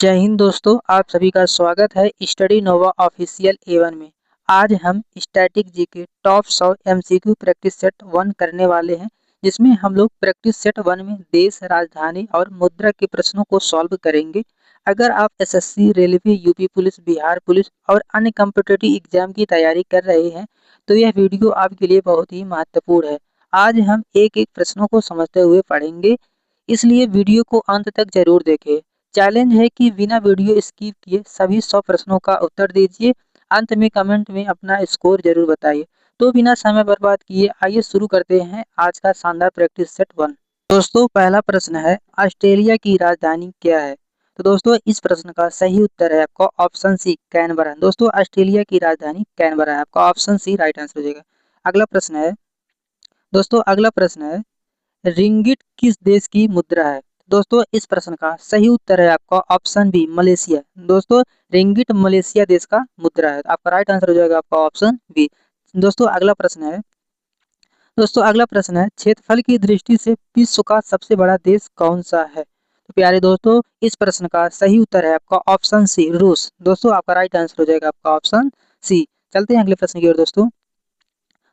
जय हिंद दोस्तों, आप सभी का स्वागत है स्टडी नोवा ऑफिशियल A1 में। आज हम स्टैटिक जी के टॉप 100 MCQ प्रैक्टिस सेट 1 करने वाले हैं, जिसमें हम लोग प्रैक्टिस सेट 1 में देश, राजधानी और मुद्रा के प्रश्नों को सॉल्व करेंगे। अगर आप SSC, railway, UP police, Bihar police और अन्य कॉम्पिटिटिव एग्जाम की तैयारी कर रहे हैं तो यह वीडियो आपके लिए बहुत ही महत्वपूर्ण है। आज हम एक एक प्रश्नों को समझते हुए पढ़ेंगे, इसलिए वीडियो को अंत तक जरूर देखें। चैलेंज है कि बिना वीडियो स्किप किए सभी 100 प्रश्नों का उत्तर दीजिए। अंत में कमेंट में अपना स्कोर जरूर बताइए। तो बिना समय बर्बाद किए आइए शुरू करते हैं आज का शानदार प्रैक्टिस सेट 1। दोस्तों, पहला प्रश्न है, ऑस्ट्रेलिया की राजधानी क्या है? तो दोस्तों, इस प्रश्न का सही उत्तर है आपका ऑप्शन सी, कैनबरा। दोस्तों, ऑस्ट्रेलिया की राजधानी कैनबरा है, आपका ऑप्शन सी राइट आंसर हो जाएगा। अगला प्रश्न है, दोस्तों अगला प्रश्न है, रिंगिट किस देश की मुद्रा है? दोस्तों, इस प्रश्न का सही उत्तर है आपका ऑप्शन बी, मलेशिया। दोस्तों, रिंगिट मलेशिया देश का मुद्रा है, आपका राइट आंसर हो जाएगा आपका ऑप्शन बी। दोस्तों अगला प्रश्न है, क्षेत्रफल की दृष्टि से विश्व का सबसे बड़ा देश कौन सा है? तो प्यारे दोस्तों, इस प्रश्न का सही उत्तर है आपका ऑप्शन सी, रूस। दोस्तों, आपका राइट आंसर हो जाएगा आपका ऑप्शन सी। चलते हैं अगले प्रश्न की ओर दोस्तों।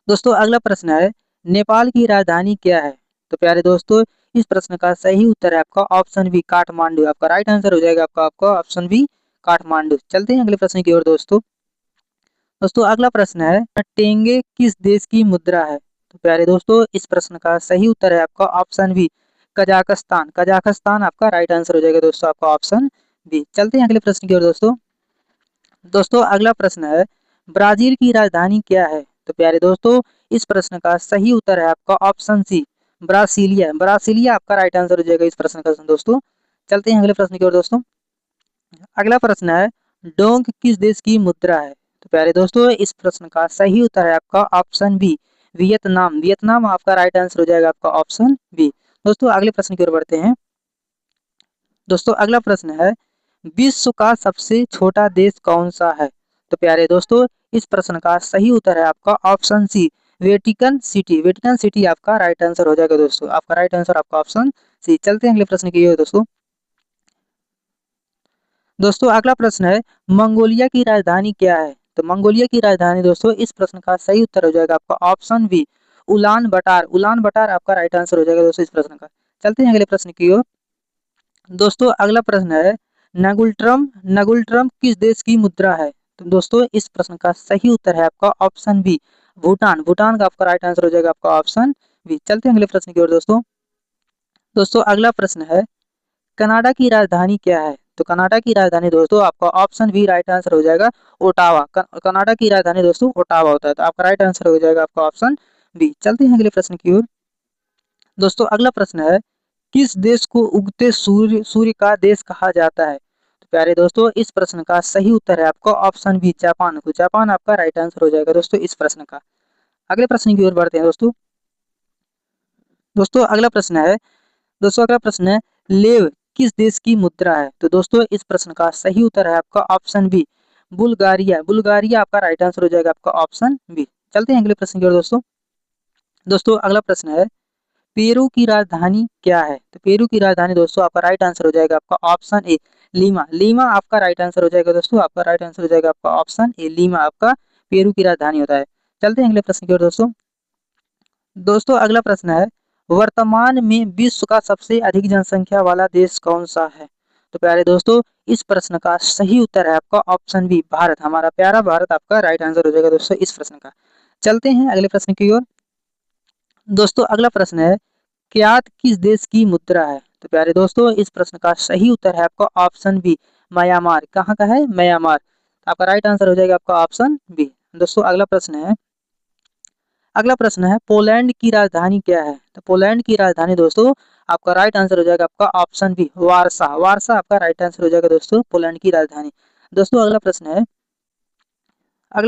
दोस्तों, अगला प्रश्न है, नेपाल की राजधानी क्या है? तो प्यारे दोस्तों, इस प्रश्न का सही उत्तर है आपका ऑप्शन बी, काठमांडू। आपका राइट आंसर हो जाएगा आपका ऑप्शन बी, काठमांडू। चलते हैं अगले प्रश्न की ओर दोस्तों। दोस्तों, अगला प्रश्न है, टेंगे किस देश की मुद्रा है? तो प्यारे दोस्तों, इस प्रश्न का सही उत्तर है आपका ऑप्शन बी, कजाकिस्तान। कजाकिस्तान आपका राइट आंसर हो जाएगा दोस्तों, आपका ऑप्शन बी। चलते हैं अगले प्रश्न की ओर दोस्तों। दोस्तों, अगला प्रश्न है, ब्राजील की राजधानी क्या है? तो प्यारे दोस्तों, इस प्रश्न का सही उत्तर है आपका ऑप्शन सी, ब्रासीलिया। ब्रासीलिया आपका राइट आंसर हो जाएगा इस प्रश्न का दोस्तों। चलते हैं अगले प्रश्न की ओर दोस्तों। अगला प्रश्न है, डोंग किस देश की मुद्रा है? तो प्यारे दोस्तों, इस प्रश्न का सही उत्तर है आपका ऑप्शन बी, वियतनाम। वियतनाम आपका राइट आंसर हो जाएगा आपका ऑप्शन बी। दोस्तों, अगले प्रश्न की ओर बढ़ते हैं। दोस्तों, अगला प्रश्न है, विश्व का सबसे छोटा देश कौन सा है? तो प्यारे दोस्तों, इस प्रश्न का सही उत्तर है आपका option C, Vatican City. Vatican City आपका राइट आंसर हो जाएगा दोस्तों, आपका राइट आंसर आपका ऑप्शन सी। चलते हैं अगले प्रश्न की ओर दोस्तों। दोस्तों, अगला प्रश्न है, मंगोलिया की राजधानी क्या है? तो मंगोलिया की राजधानी दोस्तों, इस प्रश्न का सही उत्तर हो जाएगा आपका ऑप्शन बी, उलान बटार। उलान बटार आपका राइट आंसर हो जाएगा दोस्तों इस प्रश्न का। चलते हैं अगले प्रश्न की ओर। दोस्तों, अगला प्रश्न है, नगुल ट्रम्प किस देश की मुद्रा है? तो दोस्तों, इस प्रश्न का सही उत्तर है आपका ऑप्शन बी, भूटान। भूटान का आपका राइट आंसर हो जाएगा आपका ऑप्शन बी। चलते हैं अगले प्रश्न की ओर दोस्तों। दोस्तों, अगला प्रश्न है, कनाडा की राजधानी क्या है? तो कनाडा की राजधानी दोस्तों, आपका ऑप्शन बी राइट आंसर हो जाएगा, ओटावा। कनाडा की राजधानी दोस्तों ओटावा होता है, तो आपका राइट आंसर हो जाएगा आपका ऑप्शन बी। चलते हैं अगले प्रश्न की ओर। दोस्तों, अगला प्रश्न है, किस देश को उगते सूर्य सूर्य का देश कहा जाता है? तो प्यारे दोस्तों, इस प्रश्न का सही उत्तर है आपका ऑप्शन बी, जापान को। जापान आपका राइट आंसर हो जाएगा दोस्तों इस प्रश्न का। अगले प्रश्न की ओर बढ़ते हैं दोस्तों। दोस्तों, अगला प्रश्न है, लेव किस देश की मुद्रा है? तो दोस्तों, इस प्रश्न का सही उत्तर है आपका ऑप्शन बी, बुल्गारिया। बुल्गारिया आपका राइट आंसर हो जाएगा आपका ऑप्शन बी। चलते हैं अगले प्रश्न की ओर दोस्तों। दोस्तों, अगला प्रश्न है, पेरू की राजधानी क्या है? तो पेरू की राजधानी दोस्तों, आपका राइट आंसर हो जाएगा आपका ऑप्शन ए, लीमा। लीमा आपका राइट आंसर हो जाएगा दोस्तों, आपका राइट आंसर हो जाएगा आपका ऑप्शन ए, लीमा आपका पेरू की राजधानी होता है। चलते हैं अगले प्रश्न की ओर दोस्तों। दोस्तों, अगला प्रश्न है, वर्तमान में विश्व का सबसे अधिक जनसंख्या वाला देश कौन सा है? तो प्यारे दोस्तों, इस प्रश्न का सही उत्तर है आपका ऑप्शन बी, भारत। हमारा प्यारा भारत आपका राइट आंसर हो जाएगा दोस्तों इस प्रश्न का। चलते हैं अगले प्रश्न की ओर। दोस्तों, अगला प्रश्न है, क्यात किस देश की मुद्रा है? तो प्यारे दोस्तों, इस प्रश्न का सही उत्तर है आपका ऑप्शन बी, म्यांमार। कहाँ का है? म्यांमार। आपका राइट आंसर हो जाएगा आपका ऑप्शन बी। दोस्तों, अगला प्रश्न है, पोलैंड की राजधानी क्या है? तो पोलैंड की राजधानी दोस्तों, आपका राइट आंसर हो जाएगा आपका ऑप्शन बी, वारसा। वारसा आपका राइट आंसर हो जाएगा दोस्तों पोलैंड की राजधानी। दोस्तों, अगला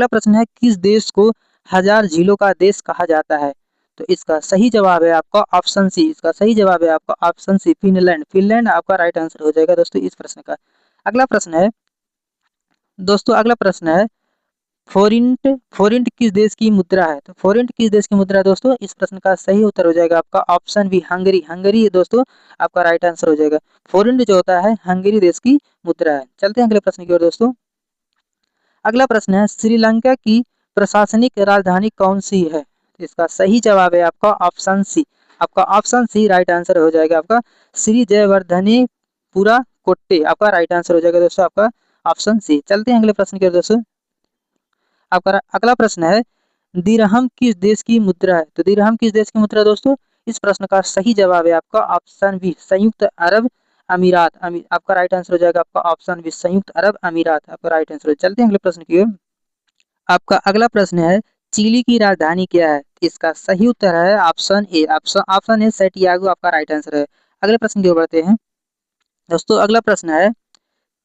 प्रश्न है, किस देश को हजार झीलों का देश कहा जाता है? तो इसका सही जवाब है आपका ऑप्शन सी। इसका सही जवाब है आपका ऑप्शन सी, फिनलैंड। फिनलैंड आपका राइट आंसर हो जाएगा दोस्तों इस प्रश्न का। अगला प्रश्न है, दोस्तों अगला प्रश्न है, फोरिंट फोरिंट किस देश की मुद्रा है? तो फोरिंट किस देश की मुद्रा है दोस्तों? इस प्रश्न का सही उत्तर हो जाएगा आपका ऑप्शन बी हंगरी। हंगरी दोस्तों आपका राइट आंसर हो जाएगा। फोरिंट जो होता है हंगरी देश की मुद्रा है। चलते हैं अगले प्रश्न की ओर दोस्तों। अगला प्रश्न है श्रीलंका की प्रशासनिक राजधानी कौन सी है? इसका सही जवाब है आपका ऑप्शन सी। आपका ऑप्शन सी राइट आंसर हो जाएगा आपका श्री जयवर्धनेपुरा कोट्टे आपका राइट आंसर हो जाएगा दोस्तों आपका ऑप्शन सी। चलते हैं अगले प्रश्न की ओर दोस्तों। आपका अगला प्रश्न है दिरहम किस देश की मुद्रा है? तो दिरहम किस देश की मुद्रा है दोस्तों? इस प्रश्न का सही जवाब है आपका ऑप्शन बी संयुक्त अरब अमीरात। आपका राइट आंसर हो जाएगा आपका ऑप्शन बी संयुक्त अरब अमीरात आपका राइट आंसर। चलते हैं अगले प्रश्न की ओर। आपका अगला प्रश्न है चिली की राजधानी क्या है? इसका सही उत्तर है option A. Option A Santiago आपका राइट आंसर है। अगले प्रश्न की ओर बढ़ते हैं दोस्तों। अगला प्रश्न है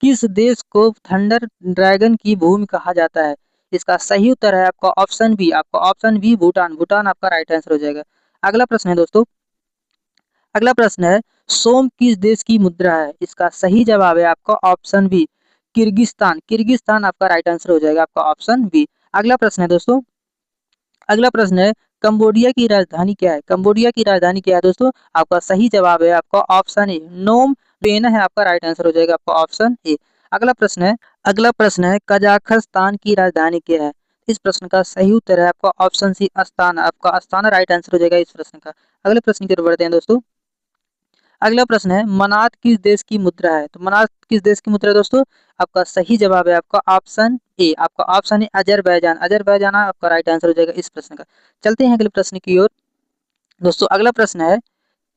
किस देश को थंडर ड्रैगन की भूमि कहा जाता है? इसका सही उत्तर है आपका ऑप्शन बी। आपका ऑप्शन बी भूटान। भूटान आपका राइट आंसर हो जाएगा। अगला प्रश्न है दोस्तों। अगला प्रश्न है सोम किस देश की मुद्रा है? इसका सही जवाब है आपका ऑप्शन बी किर्गिस्तान। किर्गिस्तान आपका राइट आंसर हो जाएगा आपका ऑप्शन बी। अगला प्रश्न है दोस्तों। अगला प्रश्न है कंबोडिया की राजधानी क्या है? कंबोडिया की राजधानी क्या है दोस्तों? आपका सही जवाब है आपका ऑप्शन ए नोम पेन है आपका राइट आंसर हो जाएगा आपका ऑप्शन ए। अगला प्रश्न है कजाखस्तान की राजधानी क्या है? इस प्रश्न का सही उत्तर है आपका ऑप्शन सी अस्ताना। आपका अस्ताना राइट आंसर हो जाएगा इस प्रश्न का। अगले प्रश्न की ओर बढ़ते हैं दोस्तों। अगला प्रश्न है मनात किस देश की मुद्रा है? तो मनात किस देश की मुद्रा है दोस्तों? आपका सही जवाब है आपका ऑप्शन ए। आपका ऑप्शन है अजरबैजान। अजरबैजान आपका राइट आंसर हो जाएगा इस प्रश्न का। चलते हैं अगले प्रश्न की ओर दोस्तों। अगला प्रश्न है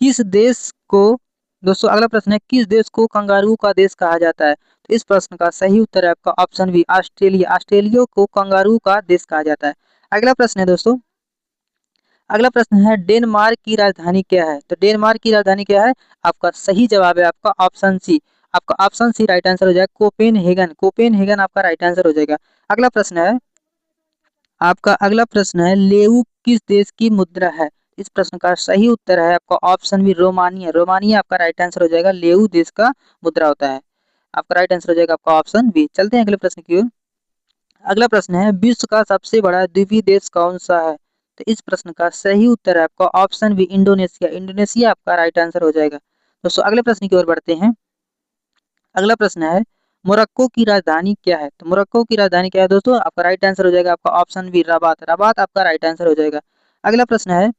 किस देश को दोस्तों अगला प्रश्न है किस देश को कंगारू का देश कहा जाता है? तो इस प्रश्न का सही उत्तर है आपका ऑप्शन बी ऑस्ट्रेलिया। ऑस्ट्रेलिया को कंगारू का देश कहा जाता है। अगला प्रश्न है दोस्तों। अगला प्रश्न है डेनमार्क की राजधानी क्या है? तो डेनमार्क की राजधानी क्या है? आपका सही जवाब है आपका ऑप्शन सी। आपका ऑप्शन सी राइट आंसर हो जाएगा कोपेनहेगन। कोपेनहेगन आपका राइट आंसर हो जाएगा। अगला प्रश्न है आपका अगला प्रश्न है लेउ किस देश की मुद्रा है? इस प्रश्न का सही उत्तर है आपका ऑप्शन बी रोमानिया। रोमानिया आपका राइट आंसर हो जाएगा। लेउ देश का मुद्रा होता है। आपका राइट आंसर हो जाएगा आपका ऑप्शन बी। चलते हैं अगले प्रश्न की ओर। अगला प्रश्न है विश्व का सबसे बड़ा द्वीपीय देश कौन सा है? तो इस प्रश्न का सही उत्तर है आपका ऑप्शन बी इंडोनेशिया। इंडोनेशिया आपका राइट आंसर हो जाएगा दोस्तों। अगले प्रश्न की ओर बढ़ते हैं। अगला प्रश्न है मोरक्को की राजधानी क्या है? तो मोरक्को की राजधानी क्या है दोस्तों? आपका राइट आंसर हो जाएगा आपका ऑप्शन बी रबात। रबात आपका राइट आंसर हो जाएगा। अगला प्रश्न है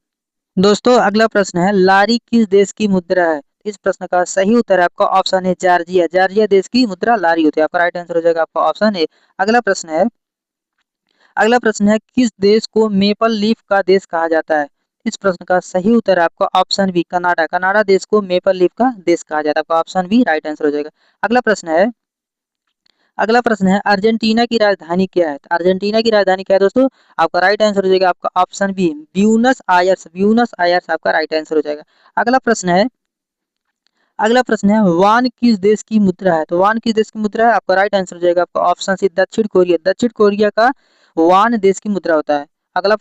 दोस्तों अगला प्रश्न है लारी किस देश की मुद्रा है? इस प्रश्न का सही उत्तर है आपका ऑप्शन है जॉर्जिया। जॉर्जिया देश की मुद्रा लारी होती है। आपका राइट आंसर हो जाएगा आपका ऑप्शन ए। अगला प्रश्न है किस देश को मेपल लीफ का देश कहा जाता है? इस प्रश्न का सही उत्तर है आपका ऑप्शन बी कनाडा। कनाडा देश को मेपल लीफ का देश कहा जाता है। आपका ऑप्शन बी राइट आंसर हो जाएगा। अगला प्रश्न है अर्जेंटीना की राजधानी क्या है? तो अर्जेंटीना की राजधानी क्या है दोस्तों? आपका राइट आंसर हो जाएगा आपका option B Buenos Aires. Buenos Aires आपका राइट आंसर हो जाएगा। अगला प्रश्न है वान किस देश की मुद्रा है? तो वान किस देश की मुद्रा है? आपका राइट आंसर हो जाएगा आपका ऑप्शन सी दक्षिण कोरिया। दक्षिण कोरिया का वान देश की मुद्रा होता है। अगला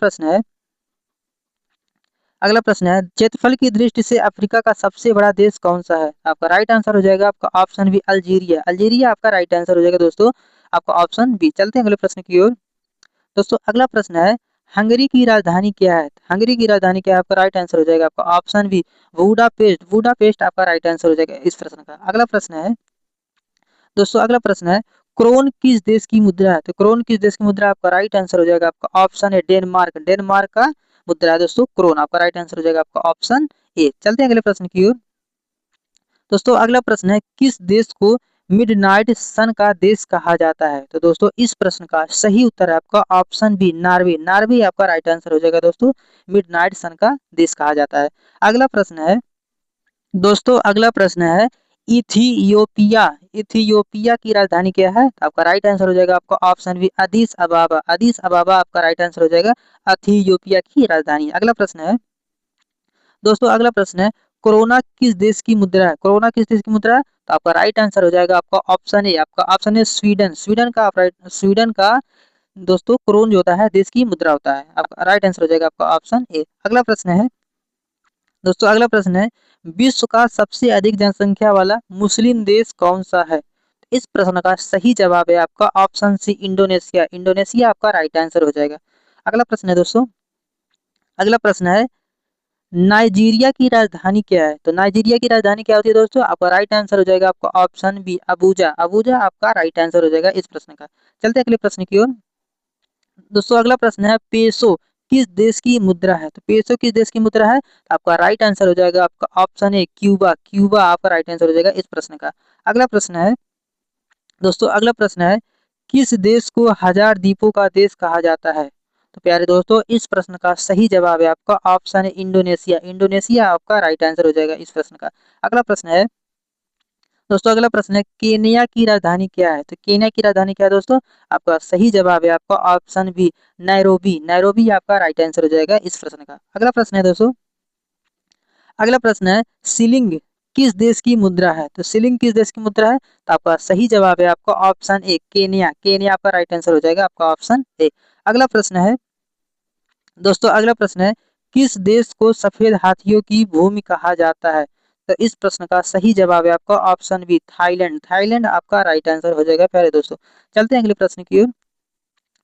प्रश्न है क्षेत्रफल की दृष्टि से अफ्रीका का सबसे बड़ा देश कौन सा है? आपका राइट आंसर हो जाएगा आपका ऑप्शन बी अल्जीरिया। अल्जीरिया आपका राइट आंसर हो जाएगा दोस्तों। आपका ऑप्शन बी। चलते हैं अगले प्रश्न की ओर दोस्तों। अगला प्रश्न है हंगरी की राजधानी क्या है? हंगरी की राजधानी क्या है? आपका राइट आंसर हो जाएगा आपका ऑप्शन बी वुडापेस्ट। वुडापेस्ट आपका राइट आंसर हो जाएगा इस प्रश्न का। अगला प्रश्न है दोस्तों। अगला प्रश्न है क्रोन किस देश की मुद्रा है? तो क्रोन किस देश की मुद्रा है? आपका राइट आंसर हो जाएगा आपका ऑप्शन है डेनमार्क। डेनमार्क का मुद्रा है दोस्तों क्रोन। आपका राइट आंसर हो जाएगा आपका ऑप्शन ए। चलते हैं अगले प्रश्न की ओर दोस्तों। अगला प्रश्न है किस देश को मिडनाइट सन का देश कहा जाता है? तो दोस्तों इस प्रश्न का सही उत्तर है आपका ऑप्शन बी नॉर्वे। नॉर्वे आपका राइट आंसर हो जाएगा दोस्तों। मिडनाइट सन का देश कहा जाता है। अगला प्रश्न है दोस्तों। अगला प्रश्न है इथियोपिया। इथियोपिया की राजधानी क्या है? तो आपका राइट आंसर हो जाएगा आपका ऑप्शन बी अदीस अबाबा। अदीस अबाबा आपका राइट आंसर हो जाएगा इथियोपिया की राजधानी। अगला प्रश्न है दोस्तों। अगला प्रश्न है कोरोना किस देश की मुद्रा है? कोरोना किस देश की मुद्रा है? तो आपका राइट आंसर हो जाएगा आपका ऑप्शन ए। आपका ऑप्शन है स्वीडन। स्वीडन का दोस्तों क्रोन जो होता है देश की मुद्रा होता है। आपका राइट आंसर हो जाएगा आपका ऑप्शन ए। अगला प्रश्न है दोस्तों। अगला प्रश्न है विश्व का सबसे अधिक जनसंख्या वाला मुस्लिम देश कौन सा है? इस प्रश्न का सही जवाब है आपका ऑप्शन सी इंडोनेशिया। इंडोनेशिया आपका राइट आंसर हो जाएगा। अगला प्रश्न है दोस्तों, अगला प्रश्न है नाइजीरिया की राजधानी क्या है? तो नाइजीरिया की राजधानी क्या होती है दोस्तों? आपका राइट आंसर हो जाएगा आपका ऑप्शन बी अबूजा। अबूजा आपका राइट आंसर हो जाएगा इस प्रश्न का। चलते हैं अगले प्रश्न की ओर। दोस्तों अगला प्रश्न है पेसो किस देश की मुद्रा है? तो पेसो किस देश की मुद्रा है? तो आपका राइट आंसर हो जाएगा आपका ऑप्शन ए क्यूबा। क्यूबा आपका राइट आंसर हो जाएगा इस प्रश्न का। अगला प्रश्न है दोस्तों, अगला प्रश्न है किस देश को हजार द्वीपों का देश कहा जाता है? तो प्यारे दोस्तों इस प्रश्न का सही जवाब है आपका ऑप्शन है इंडोनेशिया। इंडोनेशिया आपका राइट आंसर हो जाएगा इस प्रश्न का। अगला प्रश्न है दोस्तों, अगला प्रश्न है केन्या की राजधानी क्या है? तो केन्या की राजधानी क्या है दोस्तों? आपका सही जवाब है आपका ऑप्शन बी नैरोबी। नैरोबी आपका राइट आंसर हो जाएगा इस प्रश्न का। अगला प्रश्न है दोस्तों, अगला प्रश्न है शिलिंग किस देश की मुद्रा है? तो शिलिंग किस देश की मुद्रा है? तो आपका सही जवाब है आपका ऑप्शन ए केन्या। केन्या आपका राइट आंसर हो जाएगा आपका ऑप्शन ए। अगला प्रश्न है दोस्तों, अगला प्रश्न है किस देश को सफेद हाथियों की भूमि कहा जाता है? तो इस प्रश्न का सही जवाब है आपका ऑप्शन बी थाईलैंड। थाईलैंड आपका राइट आंसर हो जाएगा प्यारे दोस्तों। चलते हैं अगले प्रश्न की ओर।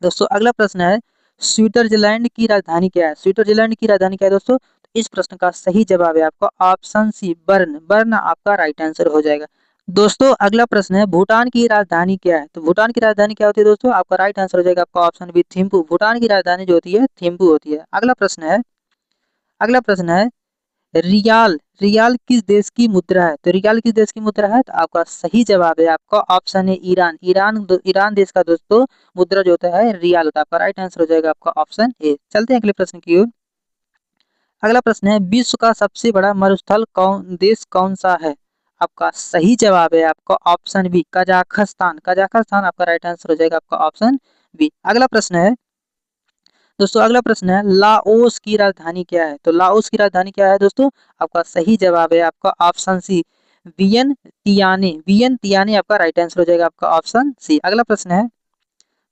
दोस्तों अगला प्रश्न है स्विट्जरलैंड की राजधानी क्या है? स्विट्जरलैंड की राजधानी क्या है दोस्तों? तो इस प्रश्न का सही जवाब है आपका ऑप्शन सी बर्न। बर्न आपका राइट आंसर हो जाएगा। दोस्तों अगला प्रश्न है भूटान की राजधानी क्या है? तो भूटान की राजधानी क्या होती है दोस्तों? आपका राइट आंसर हो जाएगा आपका ऑप्शन बी थिम्पू। भूटान की राजधानी जो होती है थिम्पू होती है। अगला प्रश्न है, अगला प्रश्न है रियाल। रियाल किस देश की मुद्रा है? तो रियाल किस देश की मुद्रा है? तो आपका सही जवाब है आपका ऑप्शन है ईरान। ईरान देश का दोस्तों मुद्रा जो होता है रियाल होता है। आपका राइट आंसर हो जाएगा आपका ऑप्शन ए। चलते हैं अगले प्रश्न की ओर। अगला प्रश्न है विश्व का सबसे बड़ा मरुस्थल कौन सा है? आपका सही जवाब है आपका ऑप्शन बी कजाखस्तान। कजाखस्तान आपका राइट आंसर हो जाएगा आपका ऑप्शन बी। अगला प्रश्न है दोस्तों, अगला प्रश्न है लाओस की राजधानी क्या है? तो लाओस की राजधानी क्या है दोस्तों? आपका सही जवाब है आपका ऑप्शन सी वियनतियाने। वियनतियाने आपका राइट आंसर हो जाएगा आपका ऑप्शन सी। अगला प्रश्न है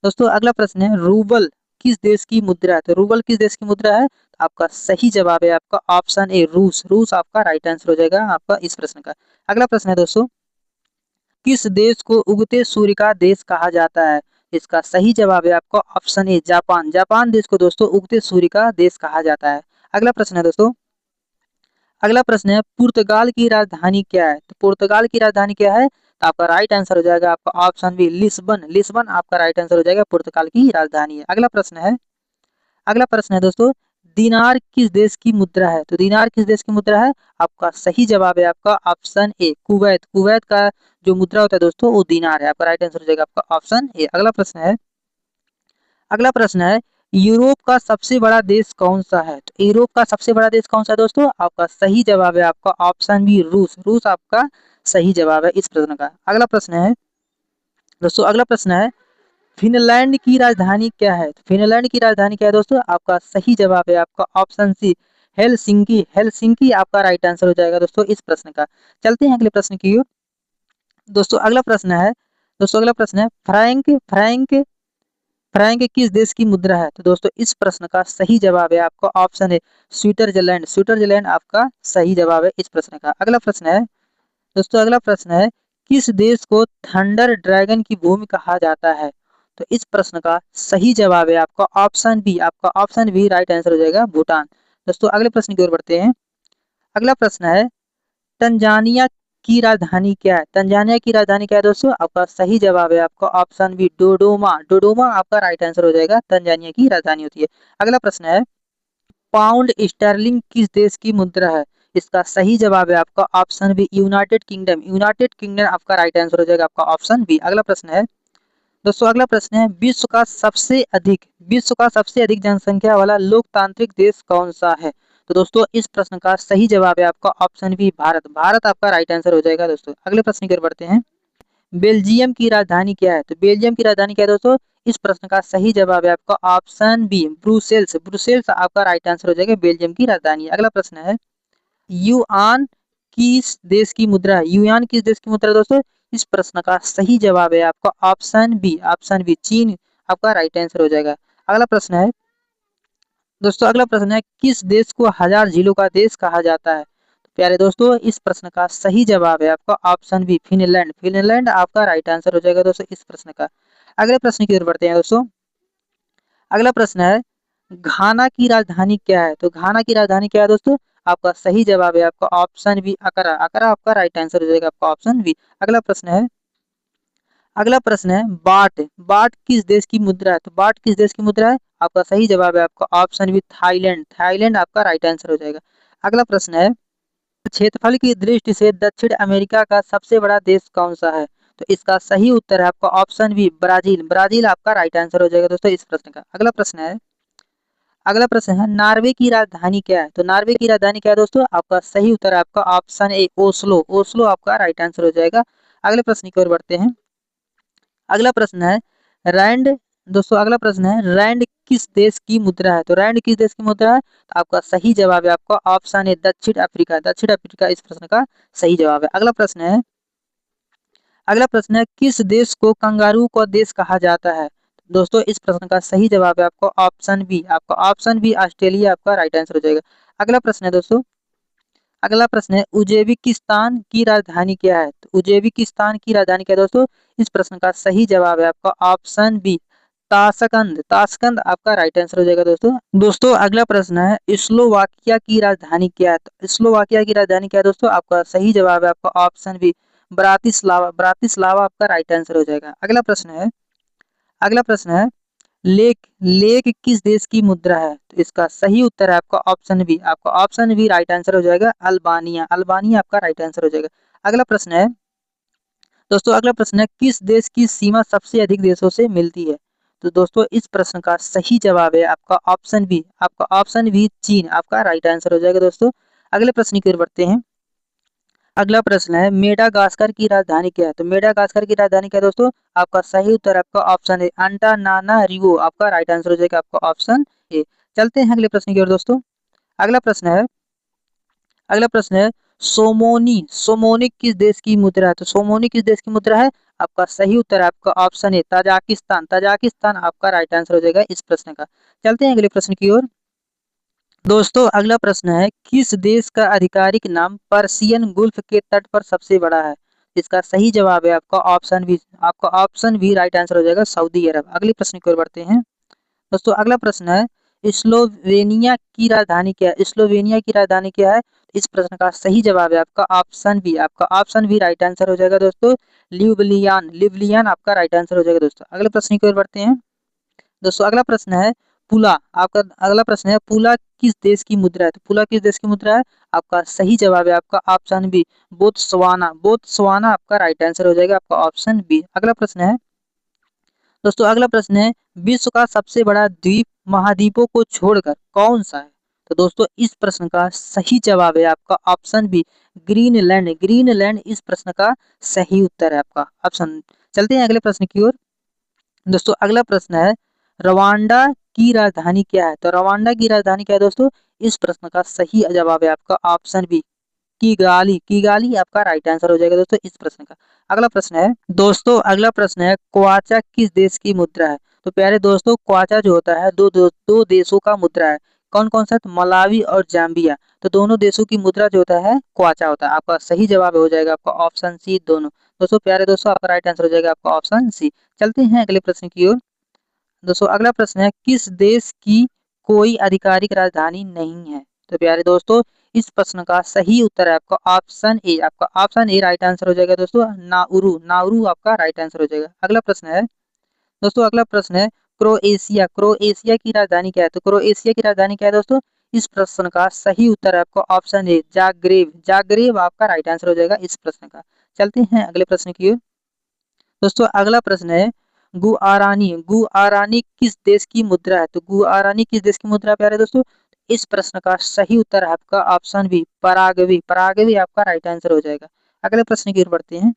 दोस्तों, अगला प्रश्न है रूबल किस देश की मुद्रा है? तो रूबल किस देश की मुद्रा है? तो आपका सही जवाब है आपका ऑप्शन ए रूस। रूस आपका राइट आंसर हो जाएगा आपका इस प्रश्न का। अगला प्रश्न है दोस्तों, किस देश को उगते सूर्य का देश कहा जाता है? इसका सही जवाब है आपका ऑप्शन ए जापान। जापान देश को दोस्तों उगते सूर्य का देश कहा जाता है। अगला प्रश्न है दोस्तों, अगला प्रश्न है पुर्तगाल की राजधानी क्या है? तो पुर्तगाल की राजधानी क्या है? तो आपका राइट आंसर हो जाएगा आपका ऑप्शन बी लिस्बन। लिस्बन आपका राइट आंसर हो जाएगा, पुर्तगाल की राजधानी है। अगला प्रश्न है, अगला प्रश्न है दोस्तों दिनार किस देश की मुद्रा है? तो दिनार किस देश की मुद्रा है? आपका सही जवाब है आपका ऑप्शन ए कुवैत। कुवैत का जो मुद्रा होता है दोस्तों वो दिनार है। आपका राइट आंसर हो जाएगा आपका ऑप्शन ए। अगला प्रश्न है, अगला प्रश्न है यूरोप का सबसे बड़ा देश कौन सा है? तो यूरोप का सबसे बड़ा देश कौन सा है दोस्तों? आपका सही जवाब है आपका ऑप्शन बी रूस। रूस आपका सही जवाब है इस प्रश्न का। अगला प्रश्न है दोस्तों, अगला प्रश्न है फिनलैंड की राजधानी क्या है? तो फिनलैंड की राजधानी क्या है दोस्तों? आपका सही जवाब है आपका ऑप्शन सी हेलसिंकी। हेलसिंकी आपका राइट आंसर हो जाएगा दोस्तों इस प्रश्न का। चलते हैं अगले प्रश्न की ओर। दोस्तों अगला प्रश्न है, दोस्तों अगला प्रश्न है फ्रैंक फ्रैंक फ्रैंक किस देश की मुद्रा है? तो दोस्तों इस प्रश्न का सही जवाब है आपका ऑप्शन है स्विट्जरलैंड। स्विट्जरलैंड आपका सही जवाब है इस प्रश्न का। अगला प्रश्न है दोस्तों, अगला प्रश्न है किस देश को थंडर ड्रैगन की भूमि कहा जाता है? तो इस प्रश्न का सही जवाब है आपका ऑप्शन बी। आपका ऑप्शन बी राइट आंसर हो जाएगा भूटान। दोस्तों अगले प्रश्न की ओर बढ़ते हैं। अगला प्रश्न है तंजानिया की राजधानी क्या है? तंजानिया की राजधानी क्या है दोस्तों? आपका सही जवाब है आपका ऑप्शन बी डोडोमा। डोडोमा आपका राइट आंसर हो जाएगा, तंजानिया की राजधानी होती है। अगला प्रश्न है पाउंड स्टर्लिंग किस देश की मुद्रा है? इसका सही जवाब है आपका option B United Kingdom. United Kingdom आपका राइट आंसर हो जाएगा आपका ऑप्शन बी। अगला प्रश्न है दोस्तों, अगला प्रश्न है विश्व का सबसे अधिक जनसंख्या वाला लोकतांत्रिक देश कौन सा है? तो दोस्तों इस प्रश्न का सही जवाब है आपका ऑप्शन बी भारत। भारत आपका राइट आंसर हो जाएगा दोस्तों। अगले प्रश्न की ओर बढ़ते हैं। बेल्जियम की राजधानी क्या है? तो बेल्जियम की राजधानी क्या है दोस्तों? इस प्रश्न का सही जवाब है आपका ऑप्शन बी ब्रुसेल्स। ब्रुसेल्स आपका राइट आंसर हो जाएगा, बेल्जियम की राजधानी। अगला प्रश्न है युआन किस देश की मुद्रा है? युआन किस देश की मुद्रा है दोस्तों? इस प्रश्न का सही जवाब है आपका ऑप्शन बी। ऑप्शन बी चीन आपका राइट आंसर हो जाएगा। अगला प्रश्न है दोस्तों, अगला प्रश्न है किस देश को हजार झीलों का देश कहा जाता है? प्यारे दोस्तों इस प्रश्न का सही जवाब है आपका ऑप्शन बी फिनलैंड। फिनलैंड आपका राइट आंसर हो जाएगा दोस्तों इस प्रश्न का। अगले प्रश्न की ओर बढ़ते हैं दोस्तों। अगला प्रश्न है घाना की राजधानी क्या है? तो घाना की राजधानी क्या है दोस्तों? आपका सही जवाब है आपका ऑप्शन बी अकरा। अकरा आपका राइट आंसर हो जाएगा आपका ऑप्शन बी। अगला प्रश्न है बाट। बाट किस देश की मुद्रा है? तो बाट किस देश की मुद्रा है? आपका सही जवाब है आपका ऑप्शन बी थाईलैंड। थाईलैंड आपका राइट आंसर हो जाएगा। अगला प्रश्न है क्षेत्रफल की दृष्टि से दक्षिण अमेरिका का सबसे बड़ा देश कौन सा है? तो इसका सही उत्तर है आपका ऑप्शन बी ब्राजील। ब्राजील आपका राइट आंसर हो जाएगा दोस्तों इस प्रश्न का। अगला प्रश्न है नार्वे की राजधानी क्या है? तो नार्वे की राजधानी क्या है दोस्तों? आपका सही उत्तर है आपका ऑप्शन ए ओस्लो। ओस्लो आपका राइट आंसर हो जाएगा। अगले प्रश्न की ओर बढ़ते हैं। अगला प्रश्न है रैंड। दोस्तों अगला प्रश्न है रैंड किस देश की मुद्रा है? तो रैंड किस देश की मुद्रा है? तो आपका सही जवाब है आपका ऑप्शन ए दक्षिण अफ्रीका। दक्षिण अफ्रीका इस प्रश्न का सही जवाब है। अगला प्रश्न है किस देश को कंगारू का देश कहा जाता है? दोस्तों इस प्रश्न का सही जवाब है आपको ऑप्शन बी। आपका ऑप्शन बी ऑस्ट्रेलिया आपका राइट आंसर हो जाएगा। अगला प्रश्न है दोस्तों। अगला प्रश्न है उज्बेकिस्तान की राजधानी क्या है? तो उज्बेकिस्तान की राजधानी क्या है दोस्तों? इस प्रश्न का सही जवाब है आपका ऑप्शन बी ताशकंद। ताशकंद आपका राइट आंसर हो जाएगा दोस्तों। दोस्तों अगला प्रश्न है स्लोवाकिया की राजधानी क्या है? तो स्लोवाकिया की राजधानी क्या है दोस्तों? आपका सही जवाब है आपका ऑप्शन बी ब्रातिस्लावा। ब्रातिस्लावा आपका राइट आंसर हो जाएगा। अगला प्रश्न है लेक। लेक किस देश की मुद्रा है? तो इसका सही उत्तर है आपका ऑप्शन बी। आपका ऑप्शन बी राइट आंसर हो जाएगा अल्बानिया। अल्बानिया आपका राइट आंसर हो जाएगा। अगला प्रश्न है दोस्तों अगला प्रश्न है किस देश की सीमा सबसे अधिक देशों से मिलती है? तो दोस्तों इस प्रश्न का सही जवाब है आपका ऑप्शन बी। आपका ऑप्शन बी चीन आपका राइट आंसर हो जाएगा दोस्तों। अगले प्रश्न की ओर बढ़ते हैं। अगला प्रश्न है मेडागास्कर की राजधानी क्या है? तो मेडागास्कर की राजधानी क्या है दोस्तों? आपका सही उत्तर आपका ऑप्शन है अंटानानारिवो। आपका राइट आंसर हो जाएगा आपका ऑप्शन ए। चलते हैं अगले प्रश्न की ओर दोस्तों। अगला प्रश्न है अगला प्रश्न है सोमोनी। सोमोनी किस देश की मुद्रा है? तो सोमोनी किस देश की मुद्रा है? आपका सही उत्तर है आपका ऑप्शन है ताजिकिस्तान। ताजिकिस्तान आपका राइट आंसर हो जाएगा इस प्रश्न का। चलते हैं अगले प्रश्न की ओर। दोस्तों अगला प्रश्न है किस देश का आधिकारिक नाम पर्शियन गुल्फ के तट पर सबसे बड़ा है? इसका सही जवाब है आपका ऑप्शन बी। आपका ऑप्शन बी राइट आंसर हो जाएगा सऊदी अरब। अगले प्रश्न की ओर बढ़ते हैं। दोस्तों अगला प्रश्न है स्लोवेनिया की राजधानी क्या है? स्लोवेनिया की राजधानी क्या है? इस प्रश्न का सही जवाब है आपका ऑप्शन बी। आपका ऑप्शन बी राइट आंसर हो जाएगा दोस्तों ल्यूब्लियान। ल्यूब्लियान आपका राइट आंसर हो जाएगा दोस्तों। अगले प्रश्न की ओर बढ़ते हैं। दोस्तों अगला प्रश्न है पुला। आपका अगला प्रश्न है पुला किस देश की मुद्रा है? तो पुला किस देश की मुद्रा है? आपका सही जवाब है आपका ऑप्शन बी बोत्सवाना। बोत्सवाना आपका राइट आंसर हो जाएगा आपका ऑप्शन बी। अगला प्रश्न है दोस्तों अगला प्रश्न है विश्व का सबसे बड़ा द्वीप महाद्वीपों को छोड़कर कौन सा है? तो दोस्तों इस प्रश्न का सही जवाब है आपका ऑप्शन बी ग्रीनलैंड। ग्रीनलैंड इस प्रश्न का सही उत्तर है आपका ऑप्शन। चलते हैं अगले प्रश्न की ओर। दोस्तों अगला प्रश्न है रवांडा की राजधानी क्या है? तो रवांडा की राजधानी क्या है दोस्तों? इस प्रश्न का सही जवाब है आपका ऑप्शन बी किगाली। किगाली आपका राइट आंसर हो जाएगा दोस्तों इस प्रश्न का। अगला प्रश्न है दोस्तों अगला प्रश्न है क्वाचा किस देश की मुद्रा है? तो प्यारे दोस्तों क्वाचा जो होता है दो देशों का मुद्रा है। कौन कौन सा? तो मलावी और जाम्बिया। तो दोनों देशों की मुद्रा जो होता है क्वाचा होता है। आपका सही जवाब हो जाएगा आपका ऑप्शन सी दोनों। दोस्तों प्यारे दोस्तों आपका राइट आंसर हो जाएगा आपका ऑप्शन सी। चलते हैं अगले प्रश्न की ओर। दोस्तों अगला प्रश्न है किस देश की कोई आधिकारिक राजधानी नहीं है? तो प्यारे दोस्तों इस प्रश्न का सही उत्तर है आपका ऑप्शन ए। आपका ऑप्शन ए राइट आंसर हो जाएगा दोस्तों नाउरू। नाउरू आपका राइट आंसर हो जाएगा। अगला प्रश्न है दोस्तों अगला प्रश्न है क्रोएशिया। क्रोएशिया की राजधानी क्या है? तो क्रोएशिया की राजधानी क्या है दोस्तों? इस प्रश्न का सही उत्तर है आपका ऑप्शन ए जाग्रेब। जाग्रेब आपका राइट आंसर हो जाएगा इस प्रश्न का। चलते हैं अगले प्रश्न की ओर। दोस्तों अगला प्रश्न है गुआरानी। गुआरानी किस देश की मुद्रा है? तो गुआरानी किस देश की मुद्रा है प्यारे दोस्तों? इस प्रश्न का सही उत्तर है आपका ऑप्शन बी पराग्वे। पराग्वे आपका राइट आंसर हो जाएगा। अगले प्रश्न की ओर बढ़ते हैं।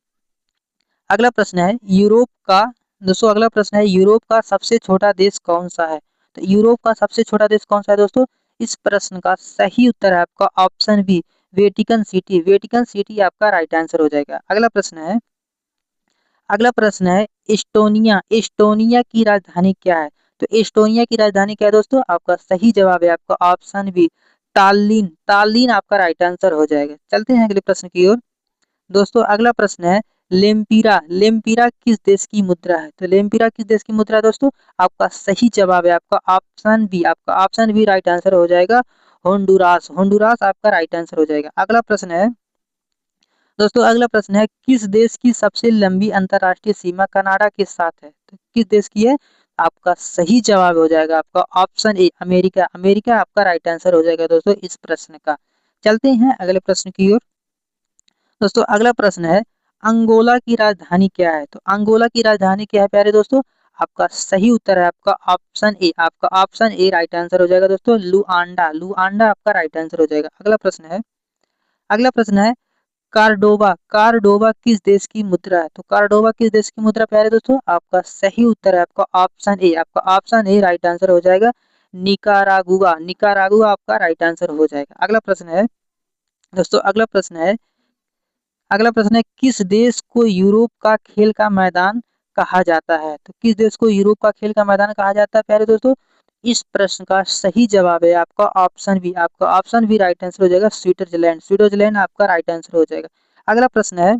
अगला प्रश्न है यूरोप का। दोस्तों अगला प्रश्न है यूरोप का सबसे छोटा देश कौन सा है? तो यूरोप का सबसे छोटा देश कौन सा है दोस्तों? इस प्रश्न का सही उत्तर है आपका option B Vatican City. Vatican City आपका राइट आंसर हो जाएगा। अगला प्रश्न है एस्टोनिया। एस्टोनिया की राजधानी क्या है? तो एस्टोनिया की राजधानी क्या है दोस्तों? आपका सही जवाब है आपका ऑप्शन बी ताल्लीन, ताल्लीन आपका राइट आंसर हो जाएगा। चलते हैं अगले प्रश्न की ओर। दोस्तों अगला प्रश्न है लेम्पिरा, लेम्पिरा किस देश की मुद्रा है? तो लेम्पिरा किस देश की मुद्रा है दोस्तों? आपका सही जवाब है आपका ऑप्शन बी, आपका ऑप्शन बी राइट आंसर हो जाएगा। होंडुरास, होंडुरास आपका राइट आंसर हो जाएगा। अगला प्रश्न है दोस्तों, अगला प्रश्न है किस देश की सबसे लंबी अंतरराष्ट्रीय सीमा कनाडा के साथ है? तो किस देश की है? आपका सही जवाब हो जाएगा आपका ऑप्शन ए अमेरिका, अमेरिका आपका राइट आंसर हो जाएगा दोस्तों इस प्रश्न का। चलते हैं अगले प्रश्न की ओर। दोस्तों अगला प्रश्न है अंगोला की राजधानी क्या है? तो अंगोला की राजधानी क्या है प्यारे दोस्तों? आपका सही उत्तर है आपका ऑप्शन ए, आपका ऑप्शन ए राइट आंसर हो जाएगा दोस्तों। लुआंडा, लुआंडा आपका राइट आंसर हो जाएगा। अगला प्रश्न है, अगला प्रश्न है कार्डोबा, कार्डोबा किस देश की मुद्रा है? तो कार्डोबा किस देश की मुद्रा प्यारे दोस्तों? आपका सही उत्तर है आपका ऑप्शन ए, आपका ऑप्शन ए राइट आंसर हो जाएगा। निकारागुआ, निकारागुआ आपका राइट आंसर हो जाएगा। अगला प्रश्न है दोस्तों, अगला प्रश्न है, अगला प्रश्न है किस देश को यूरोप का खेल का मैदान कहा जाता है? तो किस देश को यूरोप का खेल का मैदान कहा जाता है प्यारे दोस्तों? इस प्रश्न का सही जवाब है आपका ऑप्शन बी, आपका ऑप्शन बी राइट आंसर हो जाएगा। स्विट्जरलैंड, स्विट्जरलैंड आपका राइट आंसर हो जाएगा। अगला प्रश्न है,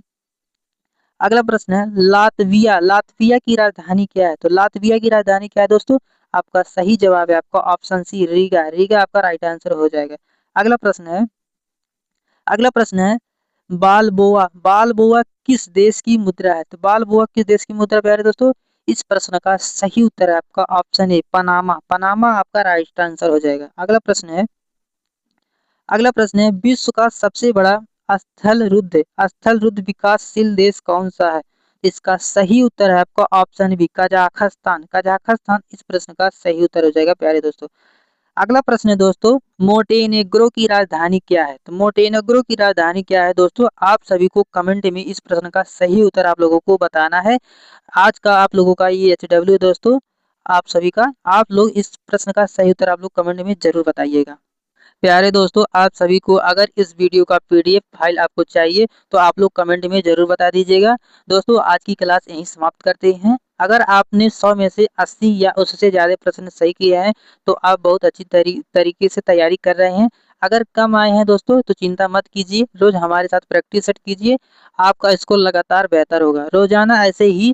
अगला प्रश्न है लातविया, लातविया की राजधानी क्या है? तो लातविया की राजधानी क्या है दोस्तों? आपका सही जवाब है आपका ऑप्शन सी रीगा, रीगा आपका राइट आंसर हो जाएगा। अगला प्रश्न है, अगला प्रश्न है बालबोआ, बालबोआ किस देश की मुद्रा है? तो बालबोआ किस देश की मुद्रा प्यारे दोस्तों? इस प्रश्न का सही उत्तर है आपका ऑप्शन ए पनामा, पनामा आपका राइट आंसर हो जाएगा। अगला प्रश्न है, अगला प्रश्न है विश्व का सबसे बड़ा स्थल रुद्ध विकासशील देश कौन सा है? इसका सही उत्तर है आपका ऑप्शन बी कजाखस्तान, कजाखस्तान इस प्रश्न का सही उत्तर हो जाएगा प्यारे दोस्तों। अगला प्रश्न है दोस्तों मोटेनेग्रो की राजधानी क्या है? तो मोटेनेग्रो की राजधानी क्या है दोस्तों? आप सभी को कमेंट में इस प्रश्न का सही उत्तर आप लोगों को बताना है। आज का आप लोगों का ये HW दोस्तों, आप सभी का, आप लोग इस प्रश्न का सही उत्तर आप लोग कमेंट में जरूर बताइएगा। प्यारे दोस्तों आप सभी को अगर इस वीडियो का PDF फाइल आपको चाहिए तो आप लोग कमेंट में जरूर बता दीजिएगा। दोस्तों आज की क्लास यहीं समाप्त करते हैं। अगर आपने 100 में से 80 या उससे ज़्यादा प्रश्न सही किए हैं तो आप बहुत अच्छी तरीके से तैयारी कर रहे हैं। अगर कम आए हैं दोस्तों तो चिंता मत कीजिए, रोज हमारे साथ प्रैक्टिस सेट कीजिए, आपका स्कोर लगातार बेहतर होगा। रोजाना ऐसे ही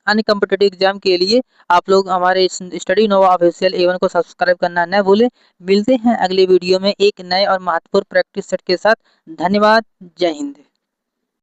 अन्य कॉम्पिटेटिव एग्जाम के लिए आप लोग हमारे स्टडी नोवा ऑफिशियल A1 को सब्सक्राइब करना न भूलें। मिलते हैं अगले वीडियो में एक नए और महत्वपूर्ण प्रैक्टिस सेट के साथ। धन्यवाद, जय हिंद।